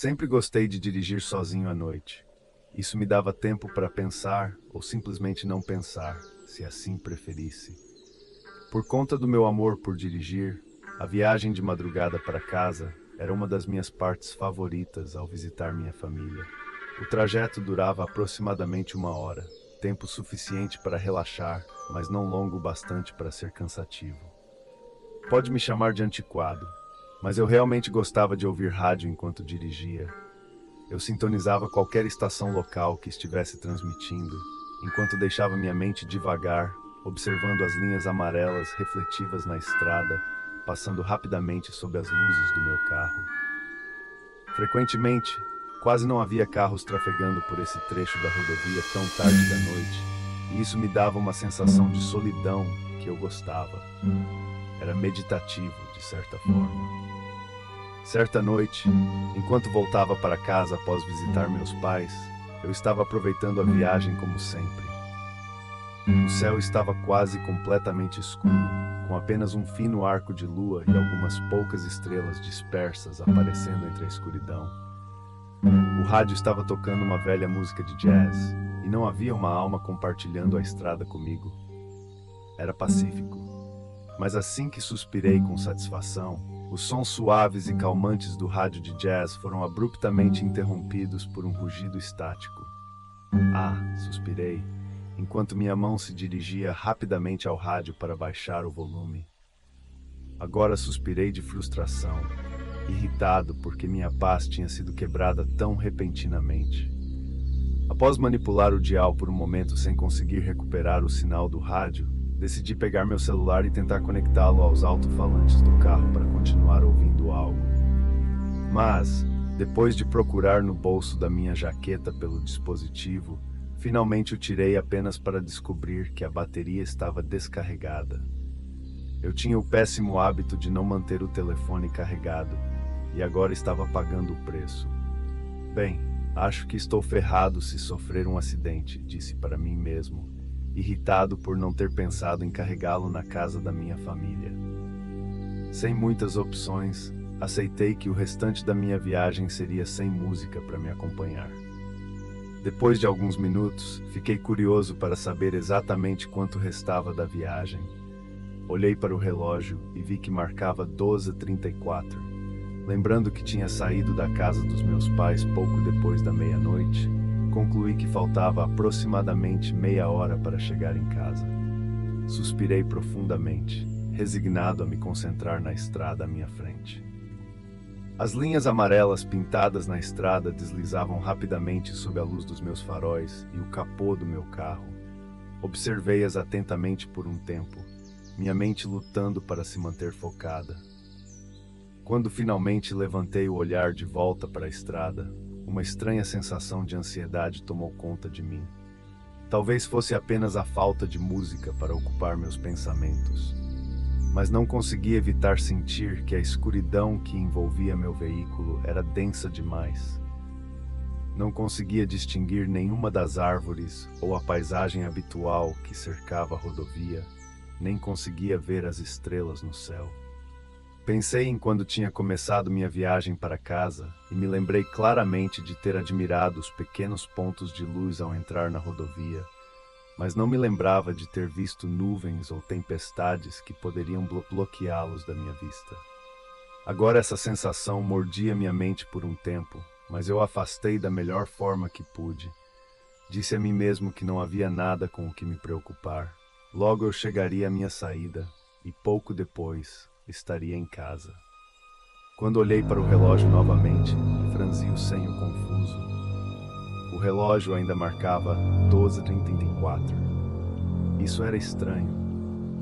Sempre gostei de dirigir sozinho à noite. Isso me dava tempo para pensar ou simplesmente não pensar, se assim preferisse. Por conta do meu amor por dirigir, a viagem de madrugada para casa era uma das minhas partes favoritas ao visitar minha família. O trajeto durava aproximadamente 1 hora, tempo suficiente para relaxar, mas não longo o bastante para ser cansativo. Pode me chamar de antiquado, mas eu realmente gostava de ouvir rádio enquanto dirigia. Eu sintonizava qualquer estação local que estivesse transmitindo, enquanto deixava minha mente divagar, observando as linhas amarelas refletivas na estrada, passando rapidamente sob as luzes do meu carro. Frequentemente, quase não havia carros trafegando por esse trecho da rodovia tão tarde da noite, e isso me dava uma sensação de solidão que eu gostava. Era meditativo, de certa forma. Certa noite, enquanto voltava para casa após visitar meus pais, eu estava aproveitando a viagem como sempre. O céu estava quase completamente escuro, com apenas um fino arco de lua e algumas poucas estrelas dispersas aparecendo entre a escuridão. O rádio estava tocando uma velha música de jazz, e não havia uma alma compartilhando a estrada comigo. Era pacífico. Mas assim que suspirei com satisfação, os sons suaves e calmantes do rádio de jazz foram abruptamente interrompidos por um rugido estático. Ah, suspirei, enquanto minha mão se dirigia rapidamente ao rádio para baixar o volume. Agora suspirei de frustração, irritado porque minha paz tinha sido quebrada tão repentinamente. Após manipular o dial por um momento sem conseguir recuperar o sinal do rádio, decidi pegar meu celular e tentar conectá-lo aos alto-falantes do carro para continuar ouvindo algo. Mas, depois de procurar no bolso da minha jaqueta pelo dispositivo, finalmente o tirei apenas para descobrir que a bateria estava descarregada. Eu tinha o péssimo hábito de não manter o telefone carregado, e agora estava pagando o preço. Bem, acho que estou ferrado se sofrer um acidente, disse para mim mesmo, irritado por não ter pensado em carregá-lo na casa da minha família. Sem muitas opções, aceitei que o restante da minha viagem seria sem música para me acompanhar. Depois de alguns minutos, fiquei curioso para saber exatamente quanto restava da viagem. Olhei para o relógio e vi que marcava 12h34. Lembrando que tinha saído da casa dos meus pais pouco depois da meia-noite, concluí que faltava aproximadamente meia hora para chegar em casa. Suspirei profundamente, resignado a me concentrar na estrada à minha frente. As linhas amarelas pintadas na estrada deslizavam rapidamente sob a luz dos meus faróis e o capô do meu carro. Observei-as atentamente por um tempo, minha mente lutando para se manter focada. Quando finalmente levantei o olhar de volta para a estrada, uma estranha sensação de ansiedade tomou conta de mim. Talvez fosse apenas a falta de música para ocupar meus pensamentos, mas não consegui evitar sentir que a escuridão que envolvia meu veículo era densa demais. Não conseguia distinguir nenhuma das árvores ou a paisagem habitual que cercava a rodovia, nem conseguia ver as estrelas no céu. Pensei em quando tinha começado minha viagem para casa e me lembrei claramente de ter admirado os pequenos pontos de luz ao entrar na rodovia, mas não me lembrava de ter visto nuvens ou tempestades que poderiam bloqueá-los da minha vista. Agora essa sensação mordia minha mente por um tempo, mas eu a afastei da melhor forma que pude. Disse a mim mesmo que não havia nada com o que me preocupar. Logo eu chegaria à minha saída e pouco depois estaria em casa. Quando olhei para o relógio novamente, franzi o senho confuso. O relógio ainda marcava 12h34. Isso era estranho.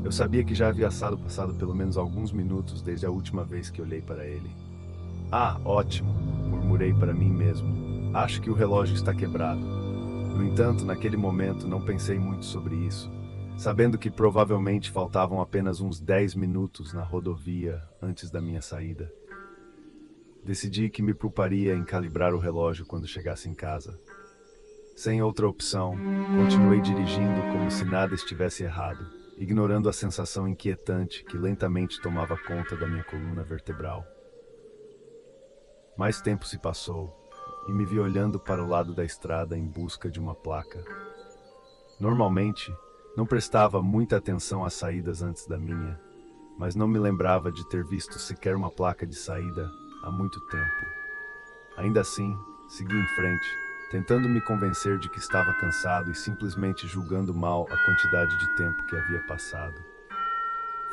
Eu sabia que já havia passado pelo menos alguns minutos desde a última vez que olhei para ele. Ah, ótimo, murmurei para mim mesmo. Acho que o relógio está quebrado. No entanto, naquele momento não pensei muito sobre isso, sabendo que provavelmente faltavam apenas uns 10 minutos na rodovia antes da minha saída. Decidi que me preocuparia em calibrar o relógio quando chegasse em casa. Sem outra opção, continuei dirigindo como se nada estivesse errado, ignorando a sensação inquietante que lentamente tomava conta da minha coluna vertebral. Mais tempo se passou e me vi olhando para o lado da estrada em busca de uma placa. Normalmente, não prestava muita atenção às saídas antes da minha, mas não me lembrava de ter visto sequer uma placa de saída há muito tempo. Ainda assim, segui em frente, tentando me convencer de que estava cansado e simplesmente julgando mal a quantidade de tempo que havia passado.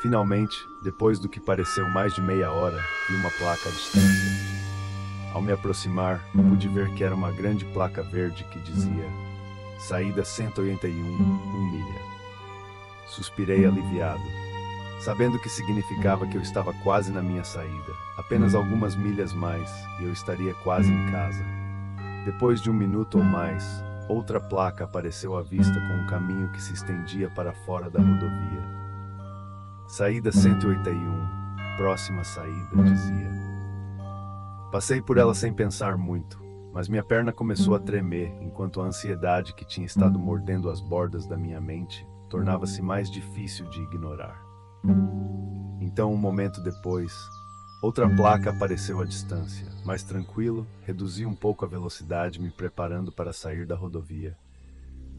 Finalmente, depois do que pareceu mais de meia hora, vi uma placa à distância. Ao me aproximar, pude ver que era uma grande placa verde que dizia Saída 181, 1 milha. Suspirei aliviado, sabendo que significava que eu estava quase na minha saída, apenas algumas milhas mais, e eu estaria quase em casa. Depois de 1 minuto ou mais, outra placa apareceu à vista com um caminho que se estendia para fora da rodovia. Saída 181, próxima saída, dizia. Passei por ela sem pensar muito, mas minha perna começou a tremer enquanto a ansiedade que tinha estado mordendo as bordas da minha mente tornava-se mais difícil de ignorar. Então, um momento depois, outra placa apareceu à distância. Mais tranquilo, reduzi um pouco a velocidade, me preparando para sair da rodovia.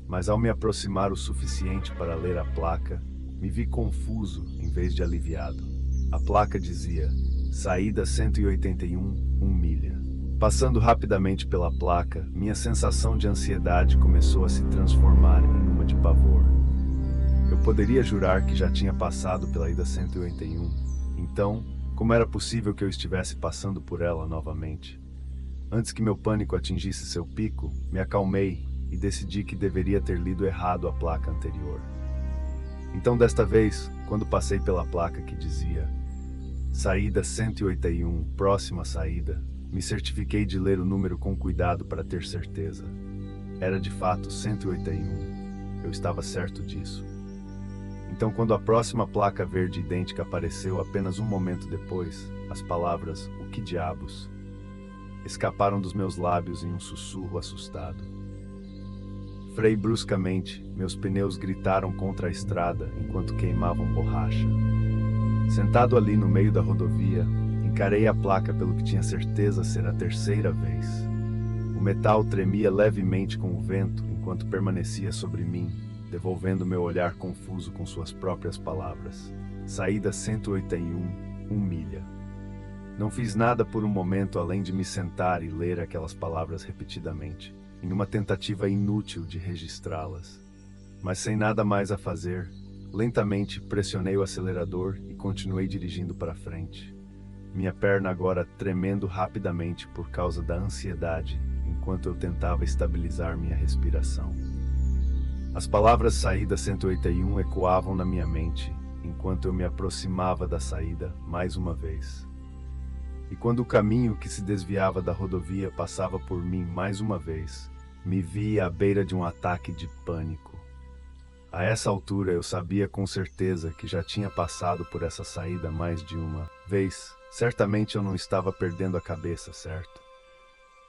Mas ao me aproximar o suficiente para ler a placa, me vi confuso em vez de aliviado. A placa dizia Saída 181, 1 milha. Passando rapidamente pela placa, minha sensação de ansiedade começou a se transformar em uma de pavor. Eu poderia jurar que já tinha passado pela ida 181. Então, como era possível que eu estivesse passando por ela novamente? Antes que meu pânico atingisse seu pico, me acalmei e decidi que deveria ter lido errado a placa anterior. Então, desta vez, quando passei pela placa que dizia Saída 181, próxima saída, me certifiquei de ler o número com cuidado para ter certeza. Era de fato 181. Eu estava certo disso. Então, quando a próxima placa verde idêntica apareceu apenas um momento depois, as palavras "o que diabos" escaparam dos meus lábios em um sussurro assustado. Freiei bruscamente, meus pneus gritaram contra a estrada enquanto queimavam borracha. Sentado ali no meio da rodovia, encarei a placa pelo que tinha certeza ser a terceira vez. O metal tremia levemente com o vento enquanto permanecia sobre mim, devolvendo meu olhar confuso com suas próprias palavras. Saída 181, 1 milha. Não fiz nada por um momento além de me sentar e ler aquelas palavras repetidamente, em uma tentativa inútil de registrá-las. Mas sem nada mais a fazer, lentamente pressionei o acelerador e continuei dirigindo para frente. Minha perna agora tremendo rapidamente por causa da ansiedade, enquanto eu tentava estabilizar minha respiração. As palavras Saída 181 ecoavam na minha mente, enquanto eu me aproximava da saída mais uma vez. E quando o caminho que se desviava da rodovia passava por mim mais uma vez, me vi à beira de um ataque de pânico. A essa altura eu sabia com certeza que já tinha passado por essa saída mais de uma vez. Certamente eu não estava perdendo a cabeça, certo?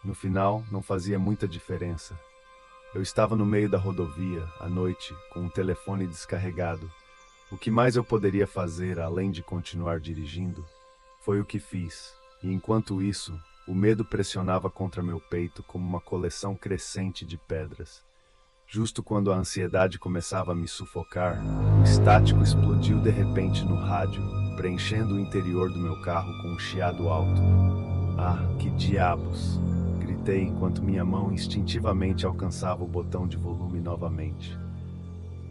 No final, não fazia muita diferença. Eu estava no meio da rodovia, à noite, com um telefone descarregado. O que mais eu poderia fazer, além de continuar dirigindo? Foi o que fiz, e enquanto isso, o medo pressionava contra meu peito como uma coleção crescente de pedras. Justo quando a ansiedade começava a me sufocar, o estático explodiu de repente no rádio, preenchendo o interior do meu carro com um chiado alto. Ah, que diabos! Gritei enquanto minha mão instintivamente alcançava o botão de volume novamente.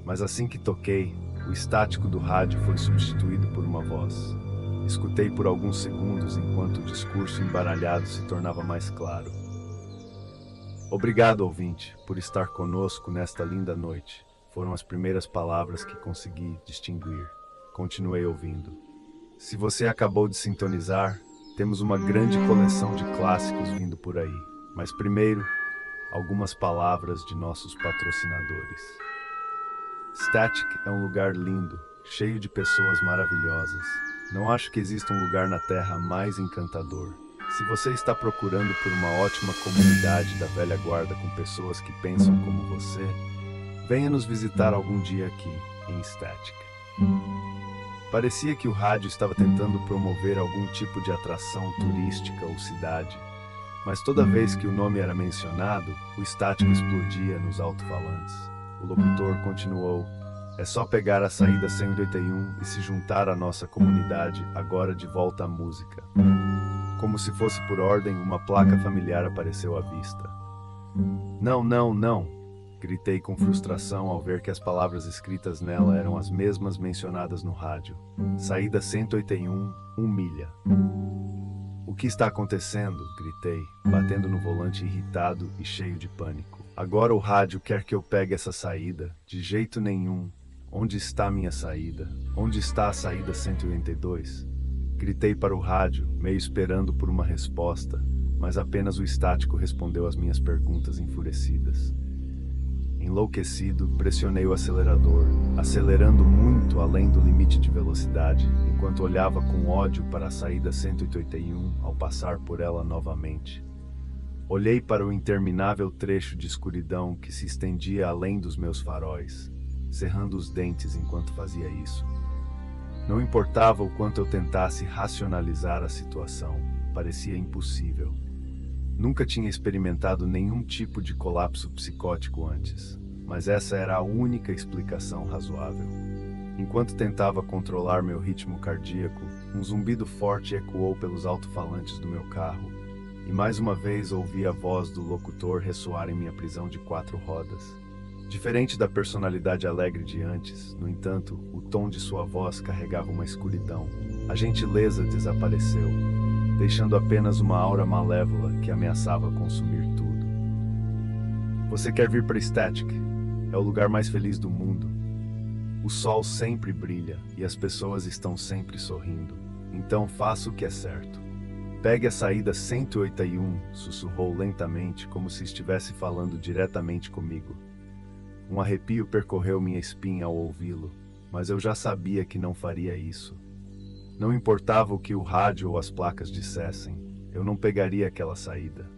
Mas assim que toquei, o estático do rádio foi substituído por uma voz. Escutei por alguns segundos enquanto o discurso embaralhado se tornava mais claro. Obrigado, ouvinte, por estar conosco nesta linda noite. Foram as primeiras palavras que consegui distinguir. Continuei ouvindo. Se você acabou de sintonizar, temos uma grande coleção de clássicos vindo por aí. Mas primeiro, algumas palavras de nossos patrocinadores. Static é um lugar lindo, cheio de pessoas maravilhosas. Não acho que exista um lugar na Terra mais encantador. Se você está procurando por uma ótima comunidade da velha guarda com pessoas que pensam como você, venha nos visitar algum dia aqui, em Static. Parecia que o rádio estava tentando promover algum tipo de atração turística ou cidade, Mas toda vez que o nome era mencionado, o estático explodia nos alto-falantes. O locutor continuou: é só pegar a saída 181 e se juntar à nossa comunidade, agora de volta à música. Como se fosse por ordem, uma placa familiar apareceu à vista. Não, não, não! Gritei com frustração ao ver que as palavras escritas nela eram as mesmas mencionadas no rádio. Saída 181, 1 milha. O que está acontecendo? Gritei, batendo no volante irritado e cheio de pânico. Agora o rádio quer que eu pegue essa saída? De jeito nenhum. Onde está minha saída? Onde está a saída 182? Gritei para o rádio, meio esperando por uma resposta, mas apenas o estático respondeu às minhas perguntas enfurecidas. Enlouquecido, pressionei o acelerador, acelerando muito além do limite de velocidade, enquanto olhava com ódio para a saída 181 ao passar por ela novamente. Olhei para o interminável trecho de escuridão que se estendia além dos meus faróis, cerrando os dentes enquanto fazia isso. Não importava o quanto eu tentasse racionalizar a situação, parecia impossível. Nunca tinha experimentado nenhum tipo de colapso psicótico antes, mas essa era a única explicação razoável. Enquanto tentava controlar meu ritmo cardíaco, um zumbido forte ecoou pelos alto-falantes do meu carro, e mais uma vez ouvi a voz do locutor ressoar em minha prisão de 4 rodas. Diferente da personalidade alegre de antes, no entanto, o tom de sua voz carregava uma escuridão. A gentileza desapareceu, deixando apenas uma aura malévola que ameaçava consumir tudo. Você quer vir para Static? É o lugar mais feliz do mundo. O sol sempre brilha e as pessoas estão sempre sorrindo. Então faça o que é certo. Pegue a saída 181, sussurrou lentamente, como se estivesse falando diretamente comigo. Um arrepio percorreu minha espinha ao ouvi-lo, mas eu já sabia que não faria isso. Não importava o que o rádio ou as placas dissessem, eu não pegaria aquela saída.